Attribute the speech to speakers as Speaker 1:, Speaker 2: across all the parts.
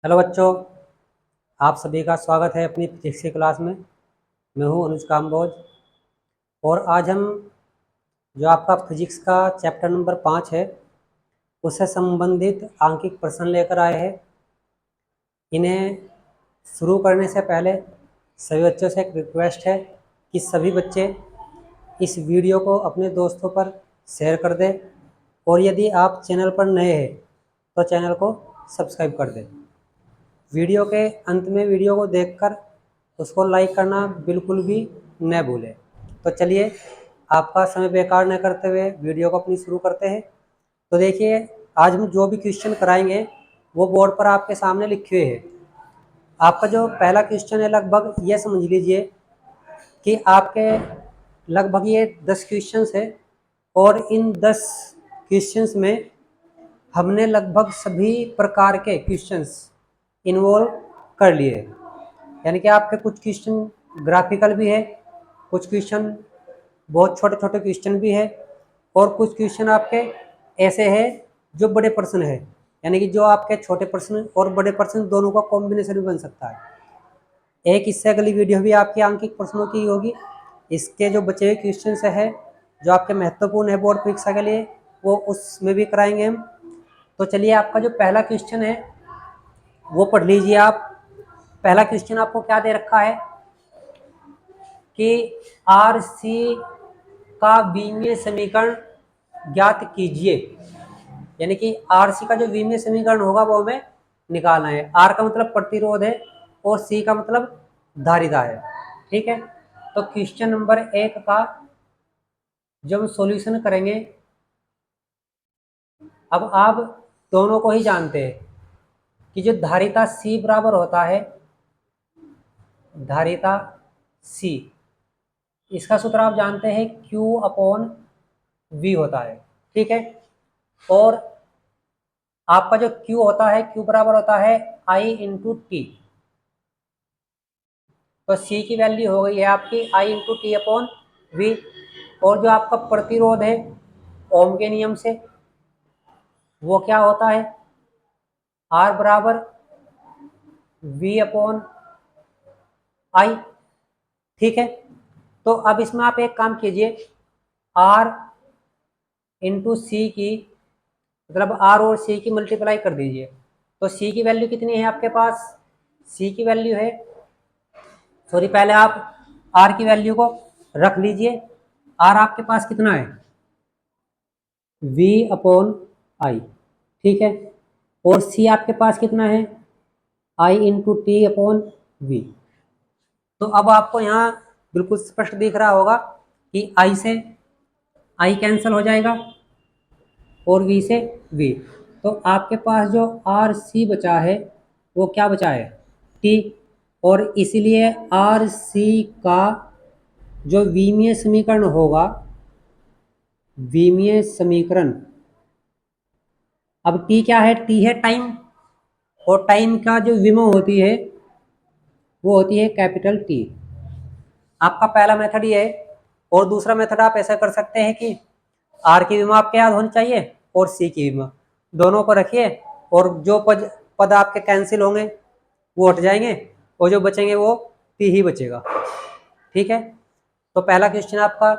Speaker 1: Hello बच्चों, आप सभी का स्वागत है अपनी फिजिक्स की क्लास में। मैं हूं अनुज काम्बोज और आज हम जो आपका फिजिक्स का चैप्टर नंबर 5 है उससे संबंधित आंकिक प्रश्न लेकर आए हैं। इन्हें शुरू करने से पहले सभी बच्चों से एक रिक्वेस्ट है कि सभी बच्चे इस वीडियो को अपने दोस्तों पर शेयर कर दें और यदि आप चैनल पर नए हैं तो चैनल को सब्सक्राइब कर दें। वीडियो के अंत में वीडियो को देखकर उसको लाइक करना बिल्कुल भी न भूलें। तो चलिए, आपका समय बेकार न करते हुए वीडियो को अपनी शुरू करते हैं। तो देखिए, आज हम जो भी क्वेश्चन कराएंगे वो बोर्ड पर आपके सामने लिखे हुए हैं। आपका जो पहला क्वेश्चन है, लगभग ये समझ लीजिए कि आपके लगभग ये 10 क्वेश्चंस है और इन 10 क्वेश्चंस में हमने लगभग सभी प्रकार के क्वेश्चंस इन्वॉल्व कर लिए। यानी कि आपके कुछ क्वेश्चन ग्राफिकल भी है, कुछ क्वेश्चन बहुत छोटे छोटे क्वेश्चन भी है और कुछ क्वेश्चन आपके ऐसे हैं जो बड़े प्रश्न है। यानी कि जो आपके छोटे प्रश्न और बड़े प्रश्न दोनों का कॉम्बिनेशन भी बन सकता है। एक इससे अगली वीडियो भी आपकी आंकिक प्रश्नों की होगी। इसके जो बचे हुए क्वेश्चन है जो आपके महत्वपूर्ण है बोर्ड परीक्षा के लिए, वो उसमें भी कराएंगे हम। तो चलिए, आपका जो पहला क्वेश्चन है वो पढ़ लीजिए आप। पहला क्वेश्चन आपको क्या दे रखा है कि आर सी का विमीय समीकरण ज्ञात कीजिए। यानी कि आर सी का जो विमीय समीकरण होगा वो हमें निकालना है। आर का मतलब प्रतिरोध है और सी का मतलब धारिता है। ठीक है, तो क्वेश्चन नंबर 1 का जब सॉल्यूशन करेंगे, अब आप दोनों को ही जानते हैं कि जो धारिता C बराबर होता है, धारिता C, इसका सूत्र आप जानते हैं Q/V होता है। ठीक है, और आपका जो Q होता है, Q बराबर होता है I × T। तो C की वैल्यू हो गई है आपकी I × T/V। और जो आपका प्रतिरोध है ओम के नियम से, वो क्या होता है, R बराबर V/I। ठीक है, तो अब इसमें आप एक काम कीजिए, R × C की मतलब R और C की मल्टीप्लाई कर दीजिए। तो C की वैल्यू कितनी है आपके पास, C की वैल्यू है, सॉरी पहले आप R की वैल्यू को रख लीजिए। R आपके पास कितना है, V/I। ठीक है, और C आपके पास कितना है, I × T/V। तो अब आपको यहाँ बिल्कुल स्पष्ट दिख रहा होगा कि I से I कैंसिल हो जाएगा और V से V। तो आपके पास जो RC बचा है वो क्या बचा है, T। और इसलिए RC का जो विमीय समीकरण होगा, विमीय समीकरण, अब T क्या है, T है टाइम, और टाइम का जो विभव होती है वो होती है कैपिटल T। आपका पहला मेथड ये है। और दूसरा मेथड आप ऐसा कर सकते हैं कि R की विभव आपके याद होनी चाहिए और C की विभव, दोनों को रखिए और जो पद आपके कैंसिल होंगे वो हट जाएंगे और जो बचेंगे वो T ही बचेगा। ठीक है, तो पहला क्वेश्चन आपका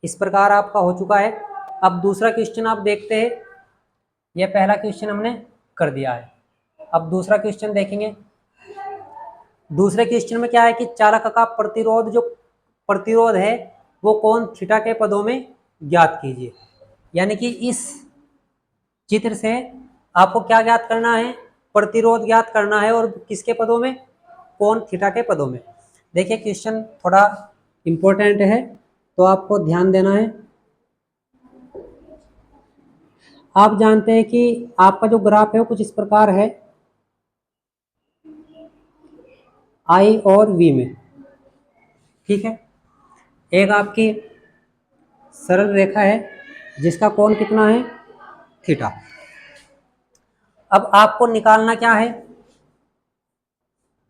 Speaker 1: इस प्रकार आपका हो चुका है। अब दूसरा क्वेश्चन आप देखते हैं, यह पहला क्वेश्चन हमने कर दिया है। अब दूसरा क्वेश्चन देखेंगे। दूसरे क्वेश्चन में क्या है कि चालक का प्रतिरोध, जो प्रतिरोध है वो कोण थीटा के पदों में ज्ञात कीजिए। यानी कि इस चित्र से आपको क्या ज्ञात करना है, प्रतिरोध ज्ञात करना है, और किसके पदों में, कोण थीटा के पदों में। देखिए, क्वेश्चन थोड़ा इम्पोर्टेंट है तो आपको ध्यान देना है। आप जानते हैं कि आपका जो ग्राफ है वो कुछ इस प्रकार है, I और V में। ठीक है, एक आपकी सरल रेखा है जिसका कोण कितना है, थीटा। अब आपको निकालना क्या है,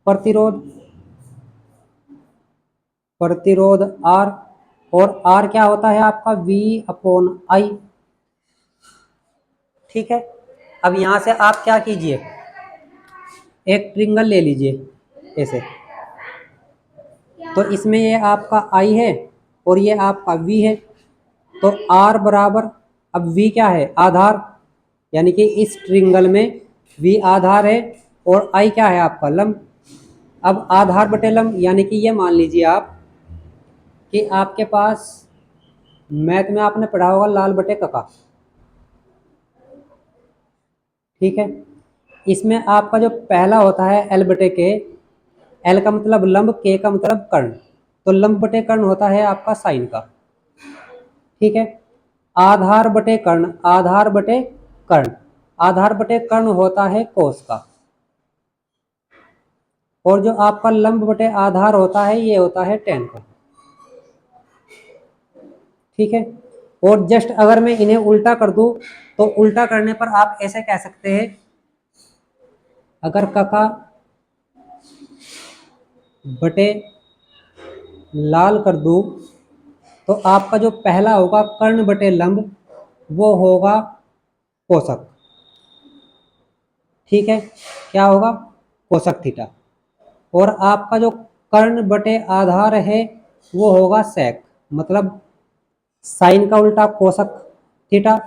Speaker 1: प्रतिरोध, प्रतिरोध R, और R क्या होता है आपका, V/I। ठीक है, अब यहां से आप क्या कीजिए, एक ट्रिंगल ले लीजिए ऐसे, तो इसमें ये आपका आई है और ये आपका वी है। तो आर बराबर, अब वी क्या है, आधार, यानी कि इस ट्रिंगल में वी आधार है और आई क्या है आपका लंब। अब आधार बटे लंब, यानी कि ये मान लीजिए आप कि आपके पास मैथ में आपने पढ़ा होगा लाल बटे कका, ठीक है। इसमें आपका जो पहला होता है एल बटे के, एल का मतलब लंब, के का मतलब कर्ण, तो लंब बटे कर्ण होता है आपका साइन का, ठीक है। आधार बटे कर्ण, आधार बटे कर्ण, आधार बटे कर्ण होता है कोस का, और जो आपका लंब बटे आधार होता है ये होता है टेन का, ठीक है। और जस्ट अगर मैं इन्हें उल्टा कर दूं तो उल्टा करने पर आप ऐसे कह सकते हैं, अगर कका बटे लाल कर दूं तो आपका जो पहला होगा कर्ण बटे लंब वो होगा कोसक, ठीक है। क्या होगा, कोसक थीटा। और आपका जो कर्ण बटे आधार है वो होगा सेक, मतलब साइन का उल्टा कोसक थीटा,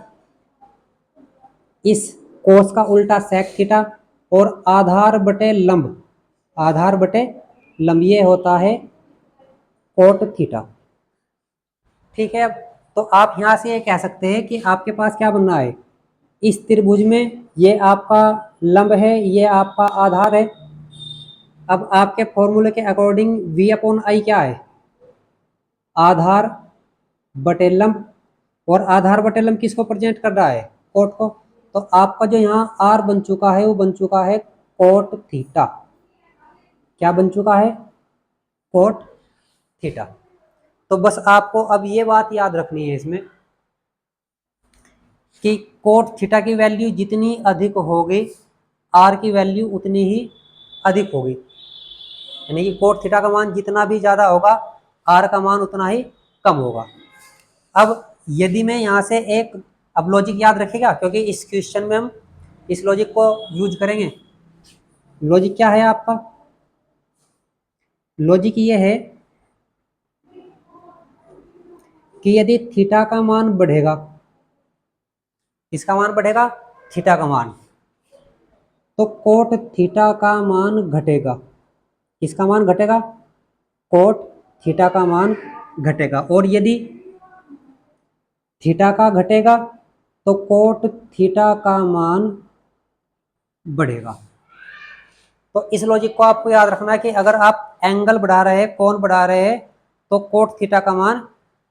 Speaker 1: इस कोस का उल्टा सेक थीटा, और आधार बटे लंब, आधार बटे लंब ये होता है कोट थीटा, ठीक है। अब तो आप यहां से ये कह सकते हैं कि आपके पास क्या बनना है, इस त्रिभुज में ये आपका लंब है, ये आपका आधार है। अब आपके फॉर्मूले के अकॉर्डिंग v अपॉन आई क्या है, आधार बटे लंब, और आधार बटे लंब किसको प्रेजेंट कर रहा है, कोट को। तो आपका जो यहाँ आर बन चुका है वो बन चुका है कोट थीटा, क्या बन चुका है, कोट थीटा। तो बस आपको अब ये बात याद रखनी है इसमें कि कोट थीटा की वैल्यू जितनी अधिक होगी आर की वैल्यू उतनी ही अधिक होगी, यानी कि कोट थीटा का मान जितना भी ज़्यादा होगा आर का मान उतना ही कम होगा। अब यदि मैं यहाँ से एक, अब लॉजिक याद रखेगा क्योंकि इस क्वेश्चन में हम इस लॉजिक को यूज करेंगे। लॉजिक क्या है आपका, लॉजिक ये है कि यदि थीटा का मान बढ़ेगा, किसका मान बढ़ेगा, थीटा का मान, तो कोट थीटा का मान घटेगा, किसका मान घटेगा, कोट थीटा का मान घटेगा। और यदि थीटा का घटेगा तो कोट थीटा का मान बढ़ेगा। तो इस लॉजिक को आपको याद रखना है कि अगर आप एंगल बढ़ा रहे हैं, कोण बढ़ा रहे हैं, तो कोट थीटा का मान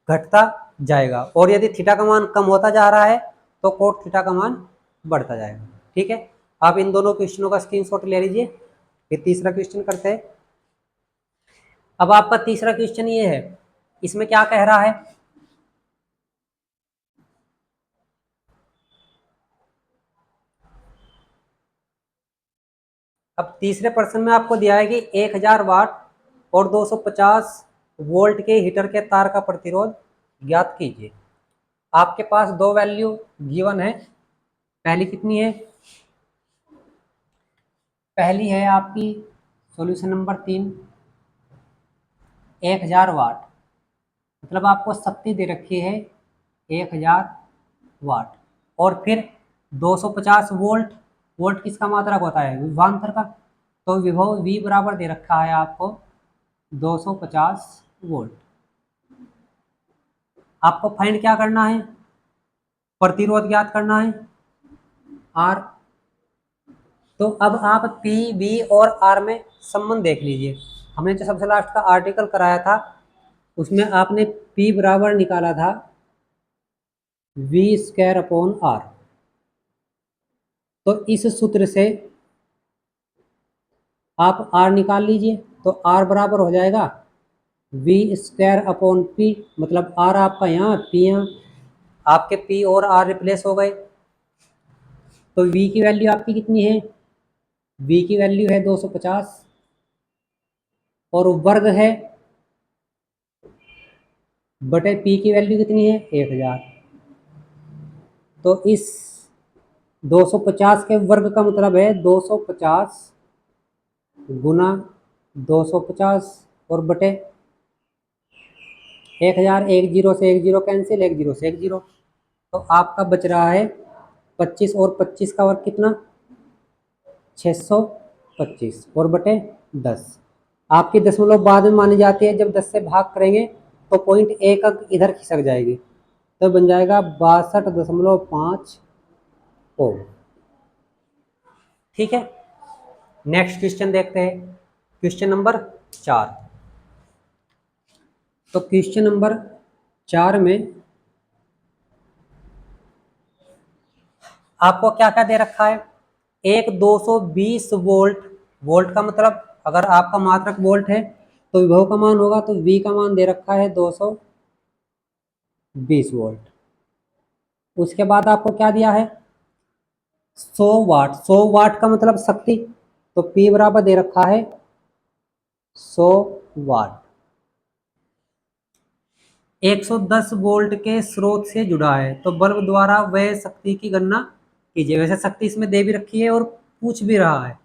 Speaker 1: घटता जाएगा, और यदि थीटा का मान कम होता जा रहा है तो कोट थीटा का मान बढ़ता जाएगा, ठीक है। आप इन दोनों क्वेश्चनों का स्क्रीनशॉट ले लीजिए। फिर तीसरा क्वेश्चन करते हैं। अब आपका तीसरा क्वेश्चन ये है, इसमें क्या कह रहा है, अब तीसरे प्रश्न में आपको दिया है कि 1000 वाट और 250 वोल्ट के हीटर के तार का प्रतिरोध ज्ञात कीजिए। आपके पास दो वैल्यू गिवन है, पहली कितनी है, पहली है आपकी सॉल्यूशन नंबर 3, 1000 वाट, मतलब आपको शक्ति दे रखी है 1000 वाट, और फिर 250 वोल्ट, वोल्ट किसका मात्रक होता है, विभवांतर का, तो विभव V बराबर दे रखा है आपको 250 वोल्ट। आपको फाइंड क्या करना है, प्रतिरोध ज्ञात करना है R। तो अब आप P, V और R में संबंध देख लीजिए। हमने जो सबसे लास्ट का आर्टिकल कराया था उसमें आपने P बराबर निकाला था V² अपॉन R। तो इस सूत्र से आप R निकाल लीजिए, तो R बराबर हो जाएगा V² अपॉन P, मतलब R आपका यहाँ, P यहाँ, आपके P और R रिप्लेस हो गए। तो V की वैल्यू आपकी कितनी है, V की वैल्यू है 250 और वर्ग है बटे P की वैल्यू कितनी है 1000। तो इस 250 के वर्ग का मतलब है 250 गुना 250 और बटे 1000। एक जीरो से एक जीरो कैंसिल, एक जीरो से एक जीरो, तो आपका बच रहा है 25 और 25 का वर्ग कितना, 625 और बटे 10। आपकी दशमलव बाद में मानी जाती है, जब 10 से भाग करेंगे तो पॉइंट एक अंक इधर खिसक जाएगी, तो बन जाएगा 62.5 ओम। ठीक है, नेक्स्ट क्वेश्चन देखते हैं, क्वेश्चन नंबर 4। तो क्वेश्चन नंबर 4 में आपको क्या क्या दे रखा है। एक 220 वोल्ट, वोल्ट का मतलब अगर आपका मात्रक वोल्ट है तो विभव का मान होगा, तो V का मान दे रखा है 220 वोल्ट। उसके बाद आपको क्या दिया है, 100 वाट। 100 वाट का मतलब शक्ति, तो P बराबर दे रखा है 100 वाट। 110 वोल्ट के स्रोत से जुड़ा है, तो बल्ब द्वारा वह शक्ति की गणना कीजिए। वैसे शक्ति इसमें दे भी रखी है और पूछ भी रहा है,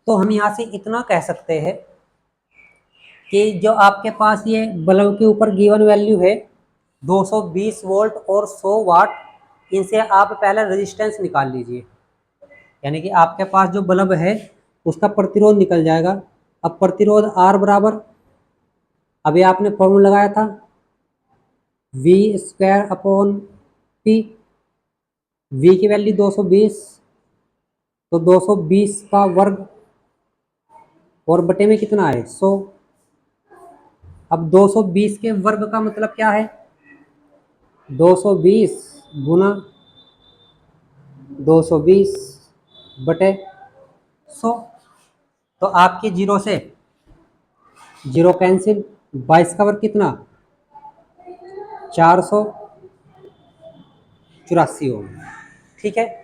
Speaker 1: तो हम यहाँ से इतना कह सकते हैं कि जो आपके पास ये बल्ब के ऊपर गिवन वैल्यू है 220 वोल्ट और 100 वाट, इनसे आप पहले रेजिस्टेंस निकाल लीजिए। यानी कि आपके पास जो बल्ब है उसका प्रतिरोध निकल जाएगा। अब प्रतिरोध R बराबर, अभी आपने फॉर्मूला लगाया था V² अपॉन P। V की वैल्यू 220, तो 220 का वर्ग और बटे में कितना है 100। अब 220 के वर्ग का मतलब क्या है, 220 गुना 220 बटे 100, तो आपके जीरो से जीरो कैंसिल, 22 का वर्ग कितना 484 ओम। ठीक है,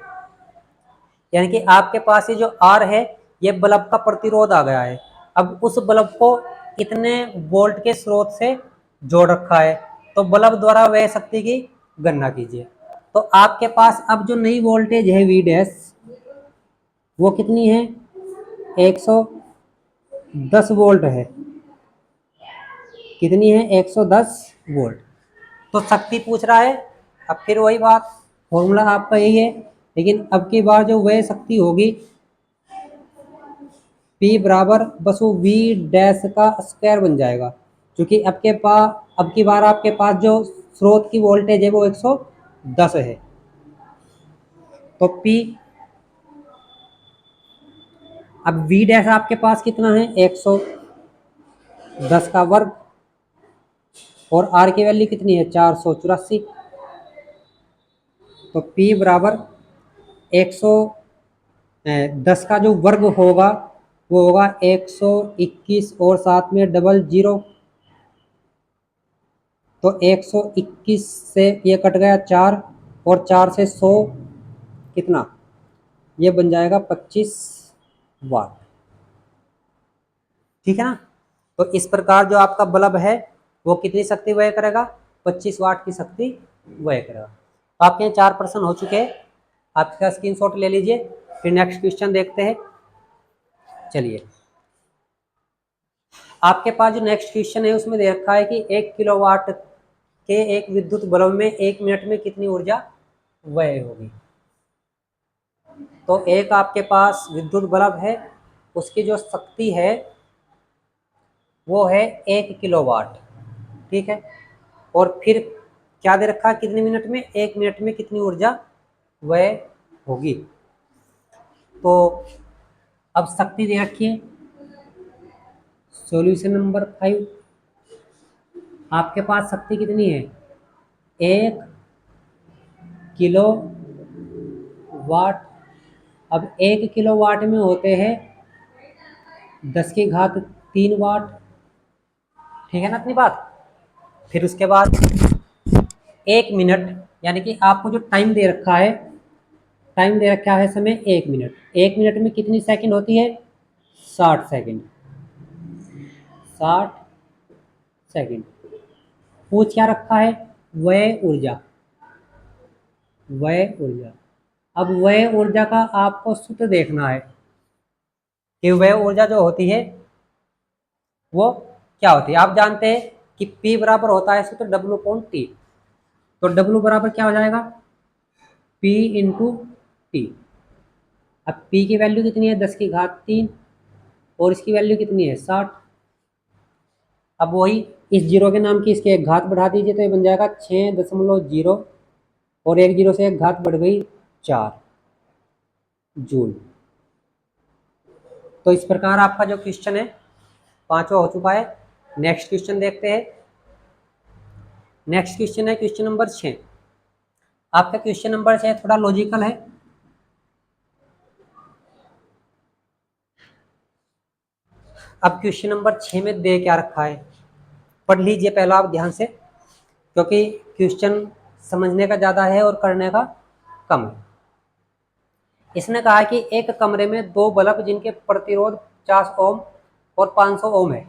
Speaker 1: यानी कि आपके पास ये जो R है ये बल्ब का प्रतिरोध आ गया है। अब उस बल्ब को कितने वोल्ट के स्रोत से जोड़ रखा है, तो बल्ब द्वारा वह शक्ति की गणना कीजिए। तो आपके पास अब जो नई वोल्टेज है V डैश, वो कितनी है 110 वोल्ट है। कितनी है 110 वोल्ट। तो शक्ति पूछ रहा है, अब फिर वही बात, फॉर्मूला आपका यही है, लेकिन अब की बार जो वह शक्ति होगी P बराबर बस वो V डैश का स्क्वायर बन जाएगा, क्योंकि अब की बार आपके पास जो स्रोत की वोल्टेज है वो 110 है। तो P, अब V डैश आपके पास कितना है 110 का वर्ग, और R की वैल्यू कितनी है 484, तो P बराबर 110 का जो वर्ग होगा वो होगा 121 और साथ में डबल जीरो, तो 121 से ये कट गया 4 और 4 से 100 कितना, ये बन जाएगा 25 वाट। ठीक है ना, तो इस प्रकार जो आपका बल्ब है वो कितनी शक्ति व्यय करेगा, 25 वाट की शक्ति व्यय करेगा। तो आपके यहाँ 4 प्रश्न हो चुके हैं, आपका स्क्रीनशॉट ले लीजिए। फिर नेक्स्ट क्वेश्चन देखते हैं। चलिए, आपके पास जो नेक्स्ट क्वेश्चन है उसमें दे रखा है कि 1 किलोवाट के एक विद्युत बल्ब में 1 मिनट में कितनी ऊर्जा व्यय होगी। तो एक आपके पास विद्युत बल्ब है, उसकी जो शक्ति है वो है 1 किलोवाट। ठीक है, और फिर क्या दे रखा है, कितने मिनट में, 1 मिनट में कितनी ऊर्जा व्यय होगी। तो अब शक्ति दे रखी है, सॉल्यूशन नंबर 5। आपके पास शक्ति कितनी है 1 किलो वाट। अब 1 किलो वाट में होते हैं 10 की घात 3 वाट। ठीक है ना इतनी बात। फिर उसके बाद 1 मिनट, यानी कि आपको जो टाइम दे रखा है, टाइम दे रखा है समय 1 मिनट। 1 मिनट में कितनी सेकंड होती है 60 सेकंड। 60 सेकंड। पूछ क्या रखा है, व्यय ऊर्जा। व्यय ऊर्जा, अब व्यय ऊर्जा का आपको सूत्र देखना है। कि वह ऊर्जा जो होती है वो क्या होती है। आप जानते हैं कि P बराबर होता है तो W/T। तो W बराबर क्या हो जाएगा, P इंटू टी। अब P की वैल्यू कितनी है, 10⁻³ और इसकी वैल्यू कितनी है, 60। अब वही इस जीरो के नाम की इसके एक घात बढ़ा दीजिए तो ये बन जाएगा 6.0 और एक जीरो से एक घात बढ़ गई 4 जूल। तो इस प्रकार आपका जो क्वेश्चन है पांचवा हो चुका है। नेक्स्ट क्वेश्चन देखते हैं। नेक्स्ट क्वेश्चन है क्वेश्चन नंबर 6। आपका क्वेश्चन नंबर 6 थोड़ा लॉजिकल है। अब क्वेश्चन नंबर 6 में दे क्या रखा है, पढ़ लीजिए पहला आप ध्यान से, क्योंकि क्वेश्चन समझने का ज़्यादा है और करने का कम है। इसने कहा कि एक कमरे में दो बल्ब जिनके प्रतिरोध 50 ओम और 500 ओम है,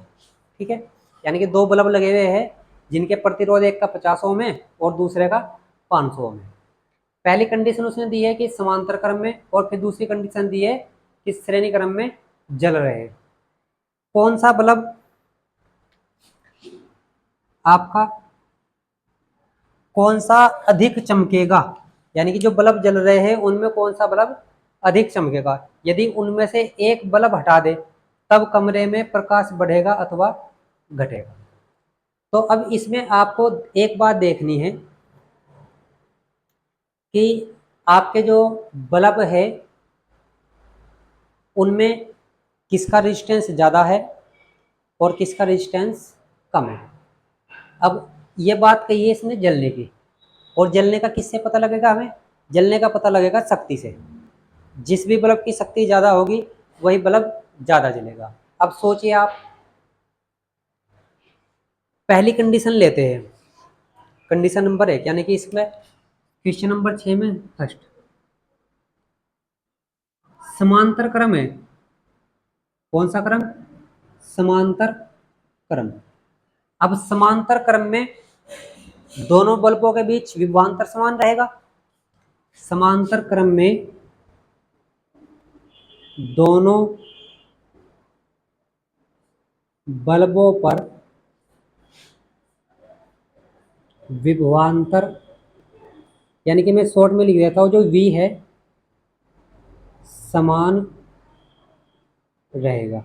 Speaker 1: ठीक है, यानी कि दो बल्ब लगे हुए हैं जिनके प्रतिरोध एक का 50 ओम है और दूसरे का 500 ओम है। पहली कंडीशन उसने दी है कि समांतर क्रम में, और फिर दूसरी कंडीशन दी है कि श्रेणी क्रम में जल रहे हैं। कौन सा बल्ब आपका, कौन सा अधिक चमकेगा, यानी कि जो बल्ब जल रहे हैं उनमें कौन सा बल्ब अधिक चमकेगा। यदि उनमें से एक बल्ब हटा दे तब कमरे में प्रकाश बढ़ेगा अथवा घटेगा। तो अब इसमें आपको एक बात देखनी है कि आपके जो बल्ब है उनमें किसका रेजिस्टेंस ज़्यादा है और किसका रेजिस्टेंस कम है। अब ये बात कही है इसने जलने की, और जलने का किससे पता लगेगा, हमें जलने का पता लगेगा शक्ति से। जिस भी बल्ब की शक्ति ज़्यादा होगी वही बल्ब ज़्यादा जलेगा। अब सोचिए आप, पहली कंडीशन लेते हैं, कंडीशन नंबर 1, यानी कि इसमें क्वेश्चन नंबर 6 में फर्स्ट समांतर क्रम है। कौन सा क्रम, समांतर क्रम। अब समांतर क्रम में दोनों बल्बों के बीच विभवांतर समान रहेगा। समांतर क्रम में दोनों बल्बों पर विभवांतर, यानी कि मैं शॉर्ट में लिख देता हूं, जो V है समान रहेगा।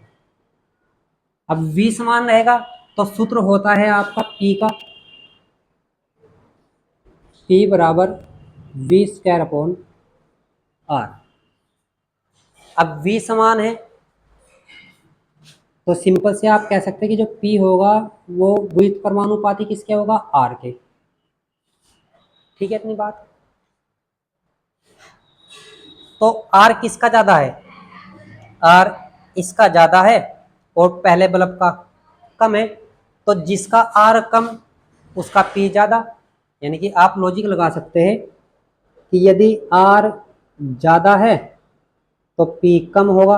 Speaker 1: अब V समान रहेगा तो सूत्र होता है आपका P का, P बराबर V²/R। अब V समान है तो सिंपल से आप कह सकते हैं कि जो P होगा वो व्युत्क्रमानुपाती किसके होगा, R के। ठीक है इतनी बात। तो R किसका ज्यादा है, R इसका ज्यादा है और पहले बल्ब का कम है, तो जिसका R कम उसका P ज्यादा। यानी कि आप लॉजिक लगा सकते हैं कि यदि R ज्यादा है तो P कम होगा,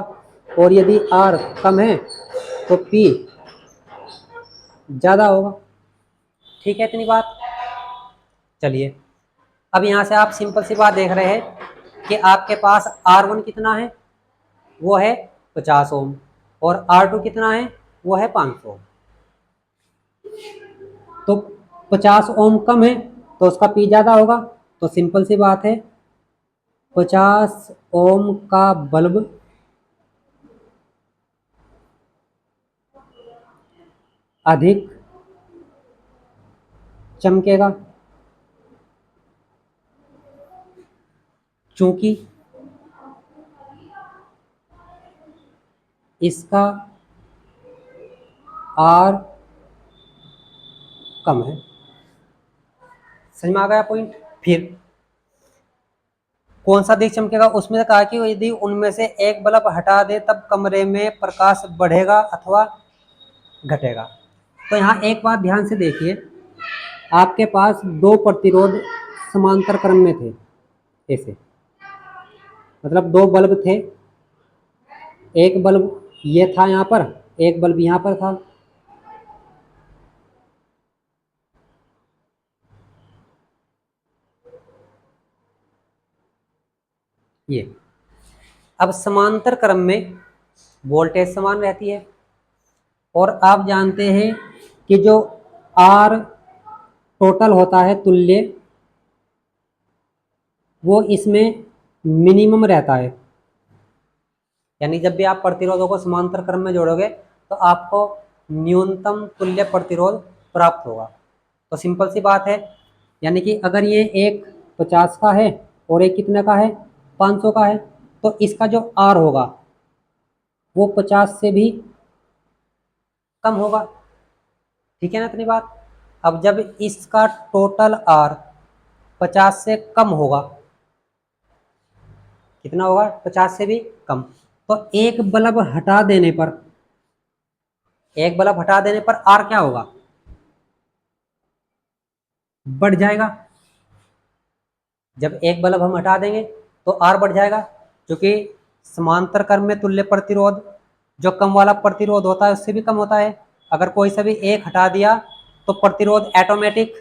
Speaker 1: और यदि R कम है तो P ज्यादा होगा। ठीक है इतनी बात। चलिए अब यहां से आप सिंपल सी बात देख रहे हैं कि आपके पास R1 कितना है, वो है 50 ओम, और R2 कितना है, वो है 500 ओम। तो 50 ओम कम है तो उसका P ज्यादा होगा। तो सिंपल सी बात है, 50 ओम का बल्ब अधिक चमकेगा, चूंकि इसका R कम है। समझ में आ गया पॉइंट। फिर कौन सा अधिक चमकेगा, उसमें कहा कि यदि उनमें से एक बल्ब हटा दे तब कमरे में प्रकाश बढ़ेगा अथवा घटेगा। तो यहाँ एक बात ध्यान से देखिए, आपके पास दो प्रतिरोध समांतर क्रम में थे, ऐसे मतलब दो बल्ब थे, एक बल्ब ये था यहाँ पर, एक बल्ब यहाँ पर था। ये अब समांतर क्रम में वोल्टेज समान रहती है। और आप जानते हैं कि जो आर टोटल होता है तुल्य, वो इसमें मिनिमम रहता है। यानी जब भी आप प्रतिरोधों को समांतर क्रम में जोड़ोगे तो आपको न्यूनतम तुल्य प्रतिरोध प्राप्त होगा। तो सिंपल सी बात है, यानी कि अगर ये एक 50 का है और एक कितने का है, 500 का है, तो इसका जो आर होगा वो 50 से भी कम होगा। ठीक है ना इतनी बात। अब जब इसका टोटल आर 50 से कम होगा, कितना होगा, 50 से भी कम, तो एक बल्ब हटा देने पर, एक बल्ब हटा देने पर आर क्या होगा, बढ़ जाएगा। जब एक बल्ब हम हटा देंगे तो आर बढ़ जाएगा, क्योंकि समांतर क्रम में तुल्य प्रतिरोध जो कम वाला प्रतिरोध होता है उससे भी कम होता है। अगर कोई सा भी एक हटा दिया तो प्रतिरोध ऑटोमेटिक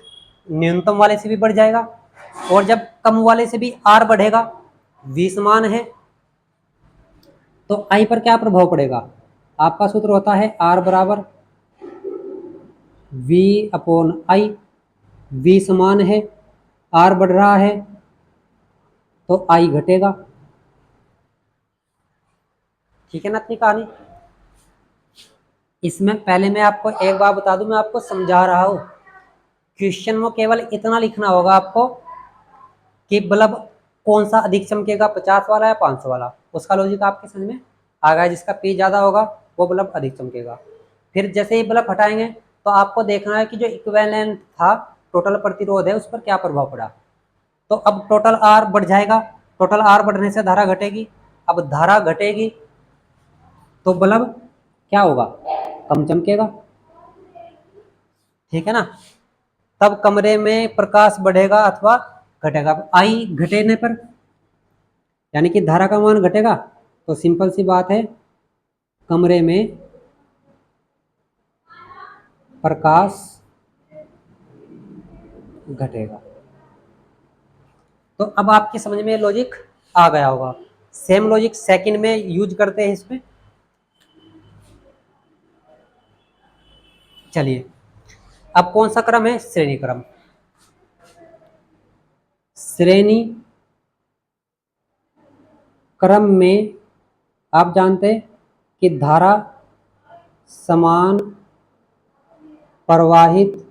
Speaker 1: न्यूनतम वाले से भी बढ़ जाएगा, और जब कम वाले से भी आर बढ़ेगा, वी समान है, तो आई पर क्या प्रभाव पड़ेगा। आपका सूत्र होता है आर बराबर वी अपॉन आई। वी समान है, आर बढ़ रहा है तो आई घटेगा। ठीक है ना इतनी कहानी। इसमें पहले मैं आपको एक बात बता दूं, मैं आपको समझा रहा हूं, क्वेश्चन में केवल इतना लिखना होगा आपको कि बल्ब कौन सा अधिक चमकेगा, 50 वाला या 500 वाला, उसका लॉजिक आपके समझ में आ गया। जिसका पी ज़्यादा होगा वो बल्ब अधिक चमकेगा। फिर जैसे ही बल्ब हटाएंगे तो आपको देखना है कि जो इक्विवेलेंट था टोटल प्रतिरोध है उस पर क्या प्रभाव पड़ा। तो अब टोटल आर बढ़ जाएगा, टोटल आर बढ़ने से धारा घटेगी। अब धारा घटेगी तो बल्ब क्या होगा, कम चमकेगा। ठीक है ना। तब कमरे में प्रकाश बढ़ेगा अथवा घटेगा। आई घटेने पर यानी कि धारा का मान घटेगा, तो सिंपल सी बात है, कमरे में प्रकाश घटेगा। तो अब आपकी समझ में लॉजिक आ गया होगा। सेम लॉजिक सेकंड में यूज करते हैं इसमें। चलिए, अब कौन सा क्रम है, श्रेणी क्रम। श्रेणी क्रम में आप जानते हैं कि धारा समान प्रवाहित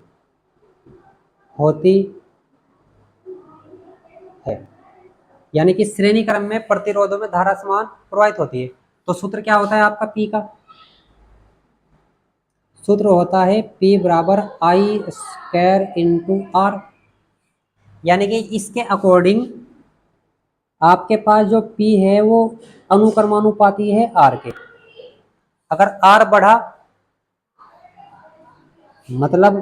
Speaker 1: होती है। यानी कि श्रेणी क्रम में प्रतिरोधों में धारा समान प्रवाहित होती है। तो सूत्र क्या होता है आपका पी का, सूत्र होता है P बराबर आई स्क्वायर इंटू आर। यानी कि इसके अकॉर्डिंग आपके पास जो P है वो अनुक्रमानुपाती है R के। अगर R बढ़ा, मतलब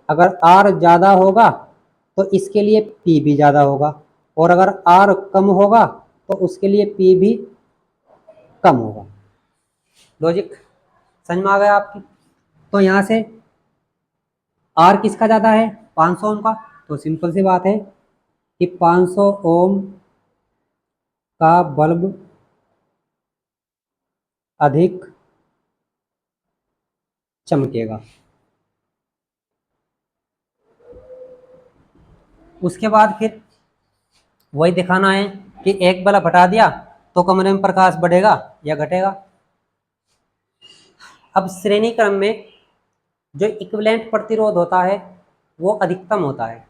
Speaker 1: अगर R ज़्यादा होगा तो इसके लिए P भी ज़्यादा होगा, और अगर R कम होगा तो उसके लिए P भी कम होगा। लॉजिक समझ में आ गया आपकी। तो यहाँ से R किसका ज़्यादा है, 500 ओम का। तो सिंपल सी बात है कि 500 ओम का बल्ब अधिक चमकेगा। उसके बाद फिर वही दिखाना है कि एक बल्ब हटा दिया तो कमरे में प्रकाश बढ़ेगा या घटेगा। अब श्रेणी क्रम में जो इक्विवेलेंट प्रतिरोध होता है वो अधिकतम होता है।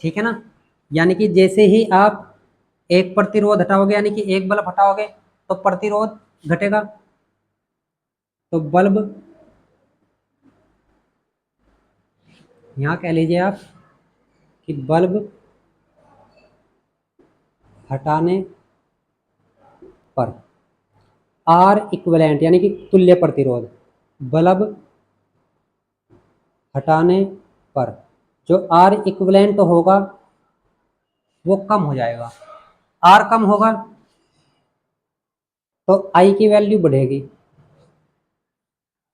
Speaker 1: ठीक है ना। यानी कि जैसे ही आप एक प्रतिरोध हटाओगे, यानी कि एक बल्ब हटाओगे, तो प्रतिरोध घटेगा। तो बल्ब, यहां कह लीजिए आप कि बल्ब हटाने पर आर इक्विवेलेंट यानी कि तुल्य प्रतिरोध, बल्ब हटाने पर जो आर इक्विवेलेंट होगा वो कम हो जाएगा। आर कम होगा तो आई की वैल्यू बढ़ेगी,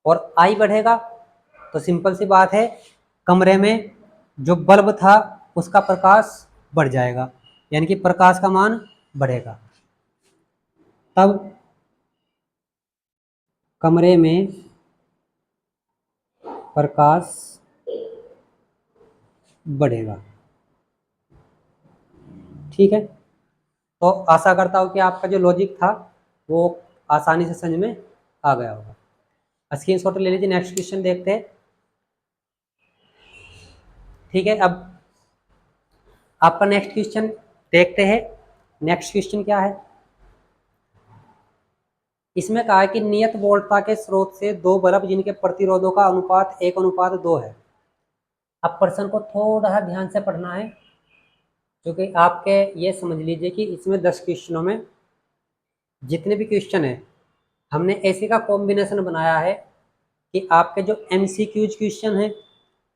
Speaker 1: और आई बढ़ेगा तो सिंपल सी बात है, कमरे में जो बल्ब था उसका प्रकाश बढ़ जाएगा, यानी कि प्रकाश का मान बढ़ेगा। तब कमरे में प्रकाश बढ़ेगा। ठीक है, तो आशा करता हूँ कि आपका जो लॉजिक था वो आसानी से समझ में आ गया होगा। स्क्रीनशॉट ले लीजिए। नेक्स्ट क्वेश्चन देखते हैं। ठीक है, अब आपका नेक्स्ट क्वेश्चन देखते हैं। नेक्स्ट क्वेश्चन क्या है? इसमें कहा है कि नियत वोल्टता के स्रोत से दो बल्ब जिनके प्रतिरोधों का अनुपात 1:2 है। अब प्रश्न को थोड़ा ध्यान से पढ़ना है, क्योंकि आपके ये समझ लीजिए कि इसमें 10 क्वेश्चनों में जितने भी क्वेश्चन है हमने ऐसे का कॉम्बिनेशन बनाया है कि आपके जो MCQज क्वेश्चन है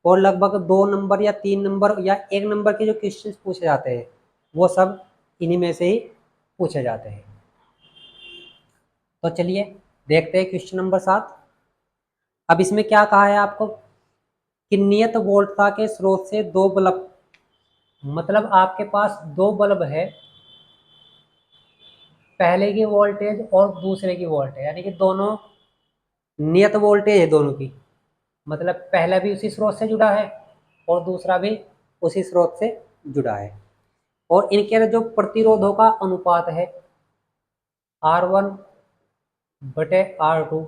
Speaker 1: और लगभग 2 नंबर या 3 नंबर या 1 नंबर के जो क्वेश्चन पूछे जाते हैं वो सब इन्हीं में से ही पूछे जाते हैं। तो चलिए देखते हैं क्वेश्चन नंबर 7। अब इसमें क्या कहा है आपको कि नियत वोल्टता के स्रोत से दो बल्ब, मतलब आपके पास दो बल्ब है, पहले की वोल्टेज और दूसरे की वोल्टेज, यानी कि दोनों नियत वोल्टेज है दोनों की, मतलब पहला भी उसी स्रोत से जुड़ा है और दूसरा भी उसी स्रोत से जुड़ा है। और इनके जो प्रतिरोधों का अनुपात है R1/R2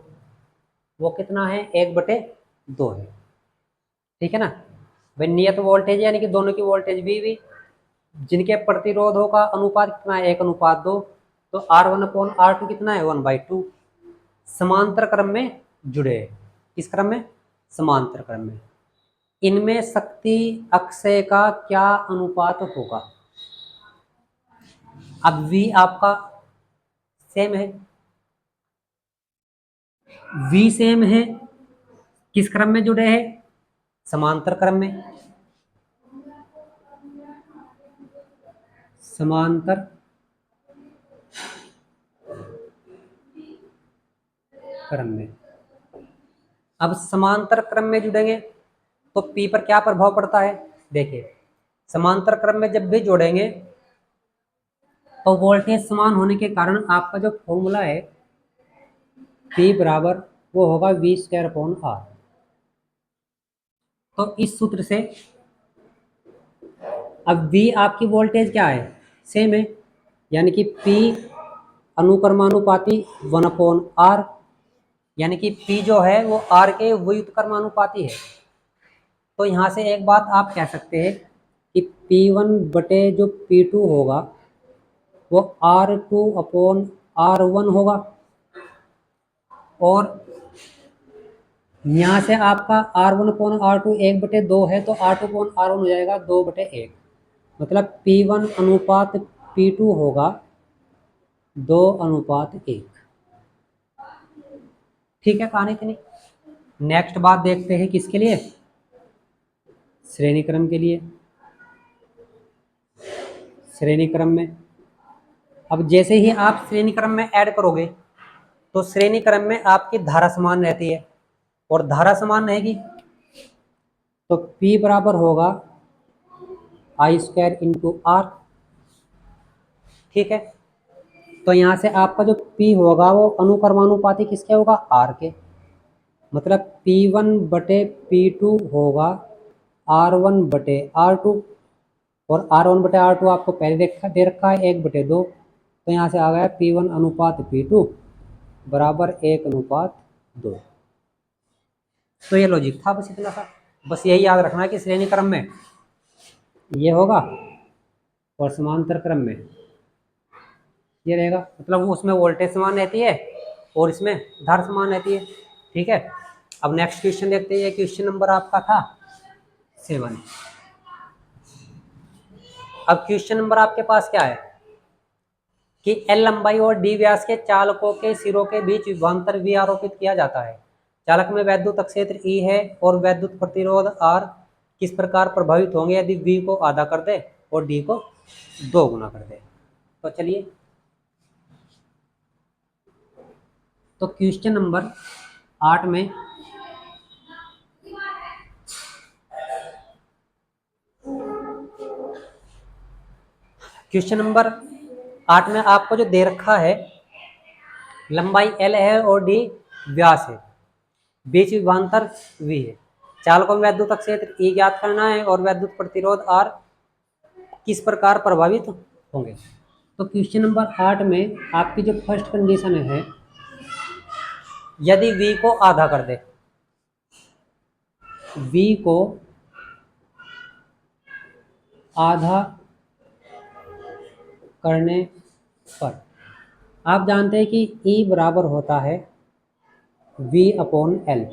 Speaker 1: वो कितना है? 1/2 है। ठीक है ना भाई, नियत वोल्टेज यानी कि दोनों की वोल्टेज भी जिनके प्रतिरोधों का अनुपात कितना है? 1:2। तो R1/R2 कितना है? 1/2। समांतर क्रम में जुड़े। किस क्रम में? समांतर क्रम में। इनमें शक्ति अक्षय का क्या अनुपात होगा? अब V आपका सेम है, V सेम है, किस क्रम में जुड़े हैं? समांतर क्रम में। समांतर क्रम में। अब समांतर क्रम में जुड़ेंगे तो P पर क्या प्रभाव पड़ता है? देखिए, समांतर क्रम में जब भी जोड़ेंगे तो वोल्टेज समान होने के कारण आपका जो फॉर्मूला है P बराबर वो होगा V²/R। तो इस सूत्र से अब V आपकी वोल्टेज क्या है? सेम है, यानी कि P अनुक्रमानुपाती 1/R, यानी कि P जो है वो R के व्युत्क्रमानुपाती है। तो यहाँ से एक बात आप कह सकते हैं कि P1 जो P2 होगा वो R2/R1 होगा। और यहाँ से आपका R1/R2 1/2 है, तो R2/R1 हो जाएगा 2/1। मतलब P1 अनुपात P2 होगा 2:1। ठीक है, कहानी इतनी। नेक्स्ट बात देखते हैं किसके लिए? श्रेणी क्रम के लिए। श्रेणी क्रम में अब जैसे ही आप श्रेणी क्रम में ऐड करोगे तो श्रेणी क्रम में आपकी धारा समान रहती है, और धारा समान रहेगी तो P बराबर होगा I²/R। ठीक है, तो यहाँ से आपका जो P होगा वो अनुक्रमानुपाती किसके होगा? R के। मतलब P1/P2 होगा R1/R2, और R1/R2 आपको पहले दे रखा है 1/2। तो यहाँ से आ गया P1/P2 बराबर 1:2। तो ये लॉजिक था, बस इतना सा। बस यही याद रखना है कि श्रेणी क्रम में ये होगा और समांतर क्रम में ये रहेगा, मतलब वो उसमें वोल्टेज समान रहती है और इसमें धारा समान रहती है। ठीक है, अब नेक्स्ट क्वेश्चन देखते हैं। ये क्वेश्चन नंबर आपका था 7। अब क्वेश्चन नंबर आपके पास क्या है कि L लंबाई और D व्यास के चालकों के सिरों के बीच विभवांतर V आरोपित किया जाता है। चालक में वैद्युत क्षेत्र E है और वैद्युत प्रतिरोध R किस प्रकार प्रभावित होंगे यदि V को आधा कर दे और D को 2 गुना कर दे? तो चलिए, तो क्वेश्चन नंबर 8 में आपको जो दे रखा है लंबाई L है और D व्यास है, बीच विभवांतर V है। चालकों में वैद्युत क्षेत्र E ज्ञात करना है और वैद्युत प्रतिरोध R किस प्रकार प्रभावित होंगे। तो क्वेश्चन नंबर 8 में आपकी जो फर्स्ट कंडीशन है, यदि V को आधा कर दे, V को आधा करने पर आप जानते हैं कि E बराबर होता है V/L।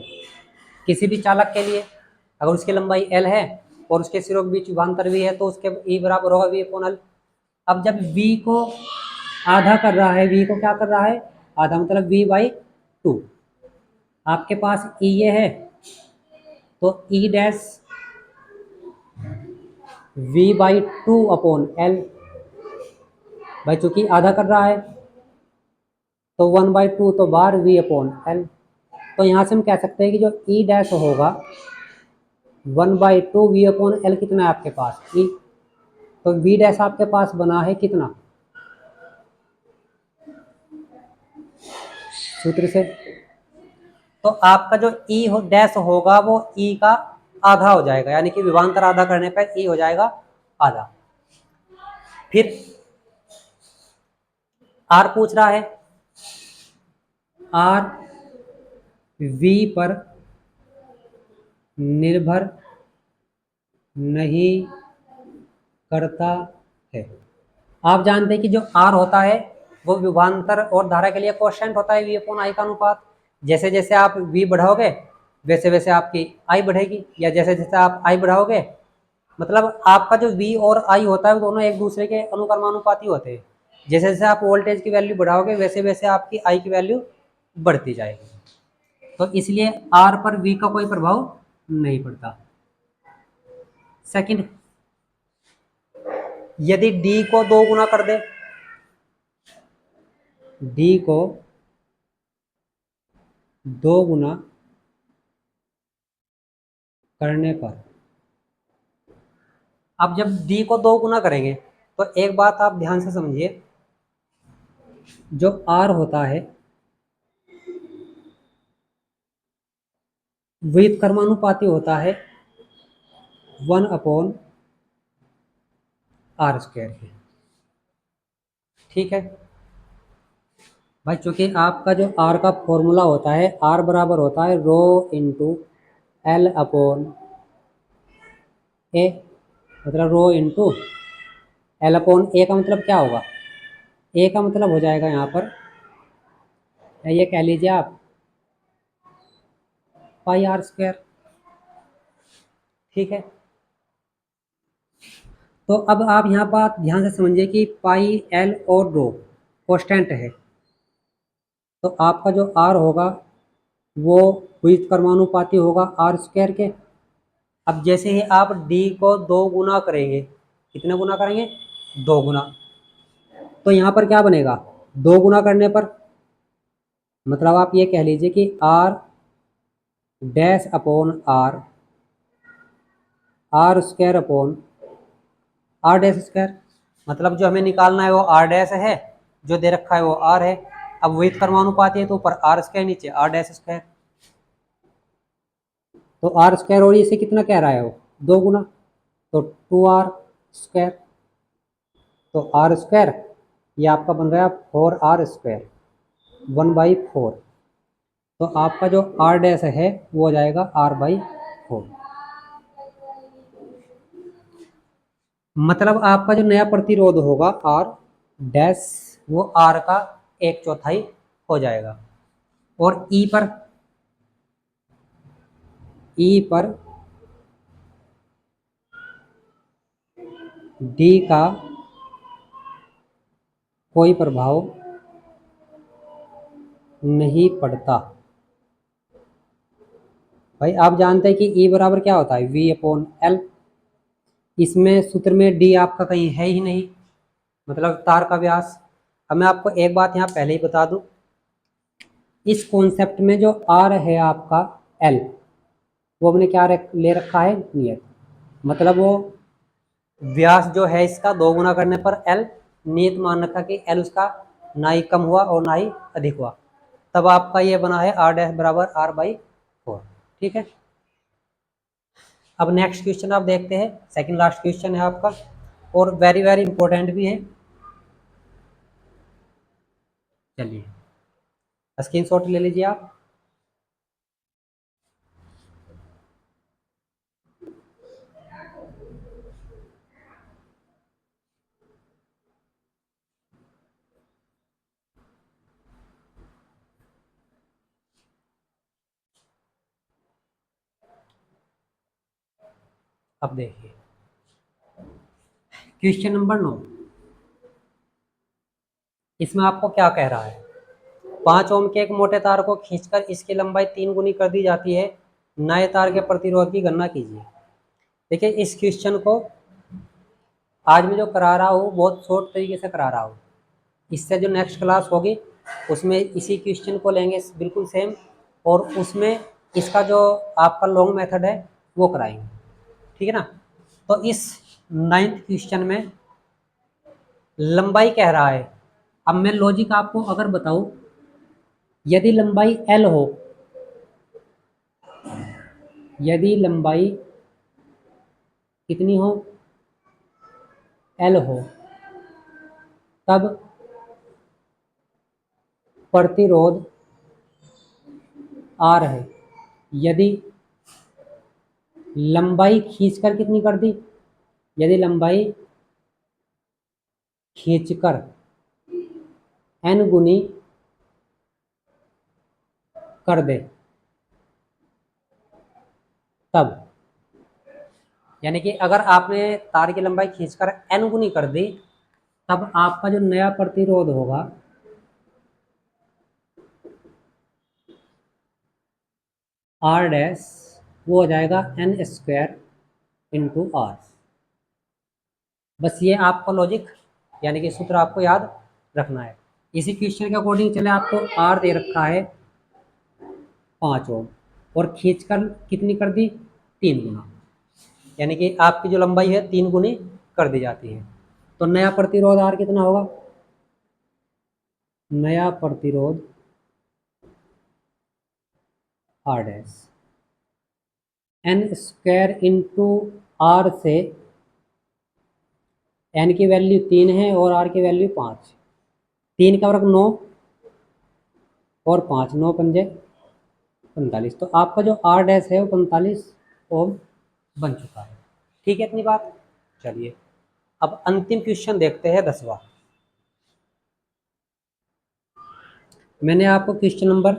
Speaker 1: किसी भी चालक के लिए अगर उसकी लंबाई L है और उसके सिरों के बीच विभवांतर V है तो उसके E बराबर होगा V/L। अब जब V को आधा कर रहा है, V को क्या कर रहा है, आधा मतलब V/2। आपके पास E ये है तो E डैश V/2/L। भाई चूंकि आधा कर रहा है तो 1/2 तो बार V/L। तो यहाँ से हम कह सकते हैं कि जो E डैश होगा 1/2 V/L कितना है आपके पास E। तो V डैश आपके पास बना है कितना सूत्र से। तो आपका जो E डैश होगा वो E का आधा हो जाएगा, यानी कि विभवांतर आधा करने पर E हो जाएगा आधा। फिर R पूछ रहा है, R V पर निर्भर नहीं करता है। आप जानते हैं कि जो R होता है वो विभवांतर और धारा के लिए कांस्टेंट होता है V/I का अनुपात। जैसे जैसे आप V बढ़ाओगे वैसे वैसे आपकी I बढ़ेगी, या जैसे जैसे आप I बढ़ाओगे, मतलब आपका जो V और I होता है वो दोनों एक दूसरे के अनुक्रमानुपाती होते हैं। जैसे जैसे आप वोल्टेज की वैल्यू बढ़ाओगे वैसे वैसे आपकी I की वैल्यू बढ़ती जाएगी। तो इसलिए R पर V का कोई प्रभाव नहीं पड़ता। सेकंड, यदि D को 2 गुना कर दे, D को 2 गुना करने पर, अब जब D को 2 गुना करेंगे तो एक बात आप ध्यान से समझिए, जो R होता है व्युत्क्रमानुपाती होता है 1/r² के। ठीक है भाई, चूंकि आपका जो R का फॉर्मूला होता है, R बराबर होता है रो इंटू L/A, मतलब रो इंटू L/A का मतलब क्या होगा, A का मतलब हो जाएगा यहाँ पर, ये कह लीजिए आप πr²। ठीक है, तो अब आप यहाँ बात ध्यान से समझिए कि पाई L और रो कांस्टेंट है, तो आपका जो R होगा वो व्युत्क्रमानुपाती होगा r² के। अब जैसे ही आप D को 2 गुना करेंगे, कितने गुना करेंगे, 2 गुना, तो यहाँ पर क्या बनेगा, 2 गुना करने पर मतलब आप ये कह लीजिए कि R dash upon R dash square, मतलब जो हमें निकालना है वो R डैश है, जो दे रखा है वो R है। अब व्युत्क्रमानुपाती है तो ऊपर R², नीचे R डैश स्क्वायर, तो R² और इसे कितना कह रहा है वो 2 गुना, तो 2r², तो r², ये आपका बन गया 4r², 1/4। तो आपका जो R डैश है वो हो जाएगा r/4। मतलब आपका जो नया प्रतिरोध होगा R डैश वो R का 1/4 हो जाएगा। और E पर D का कोई प्रभाव नहीं पड़ता। भाई आप जानते हैं कि E बराबर क्या होता है V/L। इसमें सूत्र में D आपका कहीं है ही नहीं, मतलब तार का व्यास। अब मैं आपको एक बात यहाँ पहले ही बता दूं, इस कॉन्सेप्ट में जो R है आपका L, वो हमने क्या ले रखा है, नियत। मतलब वो व्यास जो है इसका 2 गुना करने पर L नियत मान रखा कि L उसका ना ही कम हुआ और ना ही अधिक हुआ। तब आपका ये बना है r डैश बराबर r/4। ठीक है, अब नेक्स्ट क्वेश्चन आप देखते हैं, सेकंड लास्ट क्वेश्चन है आपका और वेरी वेरी इंपॉर्टेंट भी है। चलिए स्क्रीनशॉट ले लीजिए आप। अब देखिए क्वेश्चन नंबर 9, इसमें आपको क्या कह रहा है, 5 ओम के एक मोटे तार को खींचकर इसकी लंबाई 3 गुनी कर दी जाती है, नए तार के प्रतिरोध की गणना कीजिए। देखिए इस क्वेश्चन को आज मैं जो करा रहा हूँ बहुत शॉर्ट तरीके से करा रहा हूँ, इससे जो नेक्स्ट क्लास होगी उसमें इसी क्वेश्चन को लेंगे बिल्कुल सेम, और उसमें इसका जो आपका लॉन्ग मेथड है वो कराएंगे। ठीक है ना, तो इस 9th क्वेश्चन में लंबाई कह रहा है। अब मैं लॉजिक आपको अगर बताऊं, यदि लंबाई L हो, यदि लंबाई कितनी हो, L हो, तब प्रतिरोध R है। यदि लंबाई खींचकर कितनी कर दी, यदि लंबाई खींचकर n गुनी कर दे तब, यानी कि अगर आपने तार की लंबाई खींचकर n गुनी कर दी तब आपका जो नया प्रतिरोध होगा R डैश वो हो जाएगा n² इंटू R। बस ये आपका लॉजिक यानी कि सूत्र आपको याद रखना है। इसी क्वेश्चन के अकॉर्डिंग चले, आपको R दे रखा है 5 ओम और खींचकर कितनी कर दी, 3 गुना, यानी कि आपकी जो लंबाई है 3 गुनी कर दी जाती है। तो नया प्रतिरोध R कितना होगा, नया प्रतिरोध R dash n² into R से n की वैल्यू 3 है और R की वैल्यू 5, 3 का वर्ग 9 और 5, 9 पंजे 45, तो आपका जो R डैश है वो 45 ओम बन चुका है। ठीक है इतनी बात। चलिए अब अंतिम क्वेश्चन देखते हैं 10वां। मैंने आपको क्वेश्चन नंबर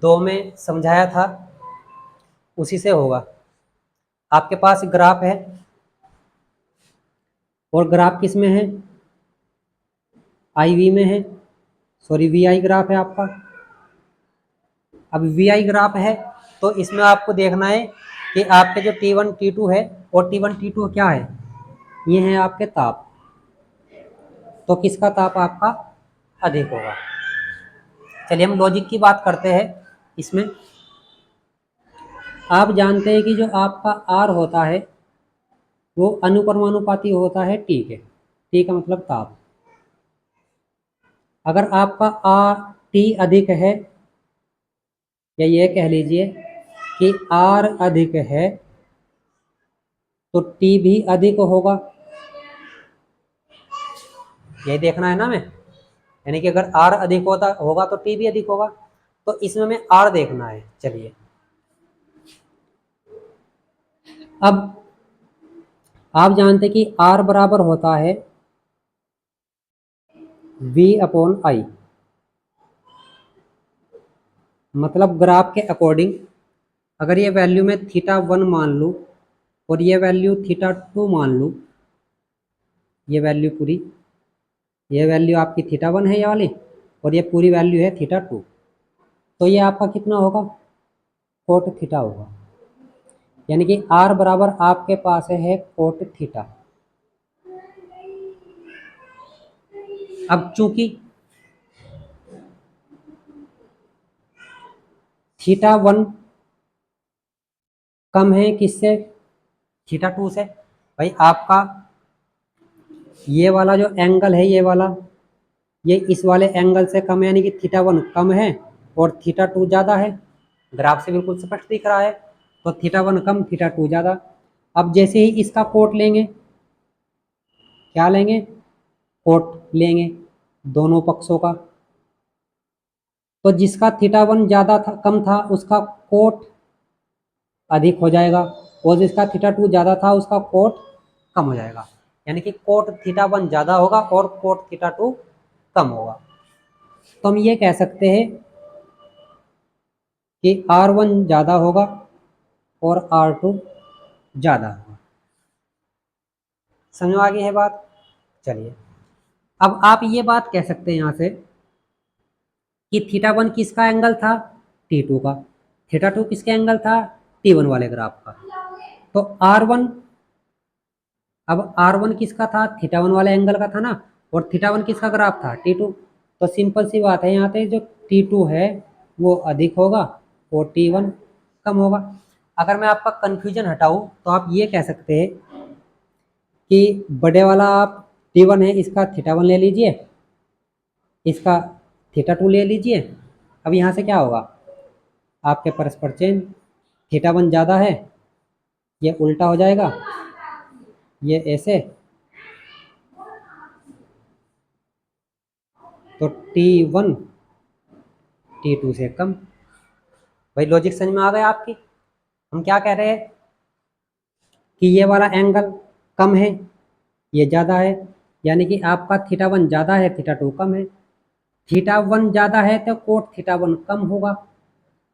Speaker 1: 2 में समझाया था, उसी से होगा। आपके पास ग्राफ है और ग्राफ किस में है, IV में है, सॉरी VI ग्राफ है आपका। अब VI ग्राफ है तो इसमें आपको देखना है कि आपके जो T1 T2 है और T1 T2 क्या है, ये है आपके ताप, तो किसका ताप आपका अधिक होगा। चलिए हम लॉजिक की बात करते हैं। इसमें आप जानते हैं कि जो आपका R होता है वो अनुक्रमानुपाती होता है T के, T का मतलब ताप। अगर आपका T अधिक है, या ये कह लीजिए कि R अधिक है तो T भी अधिक होगा, यही देखना है ना हमें, यानी कि अगर R अधिक होगा तो T भी अधिक होगा, तो इसमें हमें R देखना है। चलिए अब आप जानते हैं कि R बराबर होता है V/I, मतलब ग्राफ के अकॉर्डिंग अगर ये वैल्यू मैं θ1 मान लूँ और ये वैल्यू θ2 मान लूँ, ये वैल्यू पूरी, ये वैल्यू आपकी θ1 है ये वाली और ये पूरी वैल्यू है θ2, तो ये आपका कितना होगा, cot थीटा होगा। यानी कि R बराबर आपके पास है cot थीटा। अब चूंकि θ1 कम है किससे, θ2 से, भाई आपका ये वाला जो एंगल है ये वाला ये इस वाले एंगल से कम है, यानी कि थीटा 1 कम है और थीटा 2 ज़्यादा है। ग्राफ से बिल्कुल स्पष्ट दिख रहा है। तो थीटा 1 कम, थीटा 2 ज़्यादा। अब जैसे ही इसका कोट लेंगे, क्या लेंगे? कोट लेंगे दोनों पक्षों का। तो जिसका थीटा 1 ज़्यादा था, कम था, उसका कोट अधिक हो जाएगा, और जिसका थीटा 2 ज़्यादा था उसका कोट कम हो जाएगा। यानी कि कोट थीटा 1 ज़्यादा होगा और कोट थीटा 2 कम होगा। तो हम ये कह सकते हैं कि R1 ज़्यादा होगा और R2 ज़्यादा होगा। समझ में आ गई है बात? चलिए, अब आप ये बात कह सकते हैं यहाँ से कि थीटा 1 किसका एंगल था? T2 का। थीटा 2 किसका एंगल था? T1 वाले ग्राफ का। तो R1, अब R1 किसका था? थीटा 1 वाले एंगल का था ना, और थीटा 1 किसका ग्राफ था? T2। तो सिंपल सी बात है, यहाँ पे जो T2 है वो अधिक होगा और T1 कम होगा। अगर मैं आपका कन्फ्यूजन हटाऊं तो आप ये कह सकते हैं कि बड़े वाला आप T1 है, इसका थीटा 1 ले लीजिए, इसका थीटा 2 ले लीजिए। अब यहाँ से क्या होगा? आपके परस्पर चिन्ह, थीटा 1 ज़्यादा है, ये उल्टा हो जाएगा, ये ऐसे, तो T1 T2 से कम। भाई लॉजिक समझ में आ गया आपकी? हम क्या कह रहे हैं कि ये वाला एंगल कम है, ये ज़्यादा है, यानी कि आपका थीटा 1 ज़्यादा है, थीटा 2 कम है। थीटा 1 ज़्यादा है तो कोट थीटा 1 कम होगा।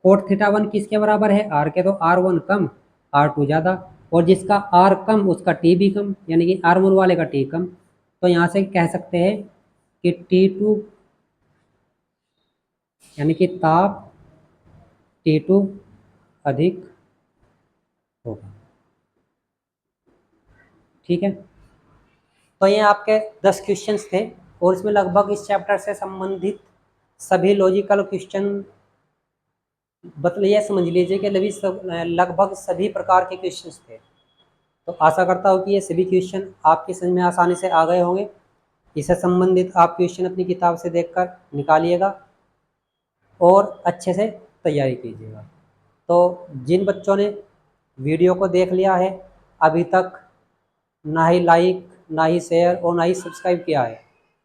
Speaker 1: कोट थीटा 1 किसके बराबर है? R के। तो R1 कम, R2 ज़्यादा, और जिसका R कम उसका T भी कम, यानी कि R1 वाले का T कम। तो यहाँ से कह सकते हैं कि T2 यानी कि ताप T2 अधिक होगा। ठीक है, तो ये आपके 10 क्वेश्चंस थे, और इसमें लगभग इस चैप्टर से संबंधित सभी लॉजिकल क्वेश्चन, मतलब ये समझ लीजिए कि लगभग सभी प्रकार के क्वेश्चंस थे। तो आशा करता हूँ कि ये सभी क्वेश्चन आपकी समझ में आसानी से आ गए होंगे। इससे संबंधित आप क्वेश्चन अपनी किताब से देखकर निकालिएगा और अच्छे से तैयारी कीजिएगा। तो जिन बच्चों ने वीडियो को देख लिया है, अभी तक ना ही लाइक, ना ही शेयर और ना ही सब्सक्राइब किया है,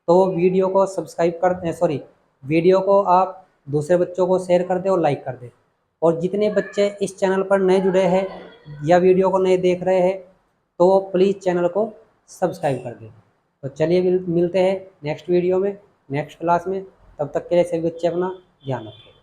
Speaker 1: तो वो वीडियो को सब्सक्राइब कर सॉरी वीडियो को आप दूसरे बच्चों को शेयर कर दें और लाइक कर दें। और जितने बच्चे इस चैनल पर नए जुड़े हैं या वीडियो को नए देख रहे हैं, तो वो प्लीज़ चैनल को सब्सक्राइब कर दें। तो चलिए मिलते हैं नेक्स्ट वीडियो में, नेक्स्ट क्लास में। तब तक के लिए सभी बच्चे अपना ध्यान रखें।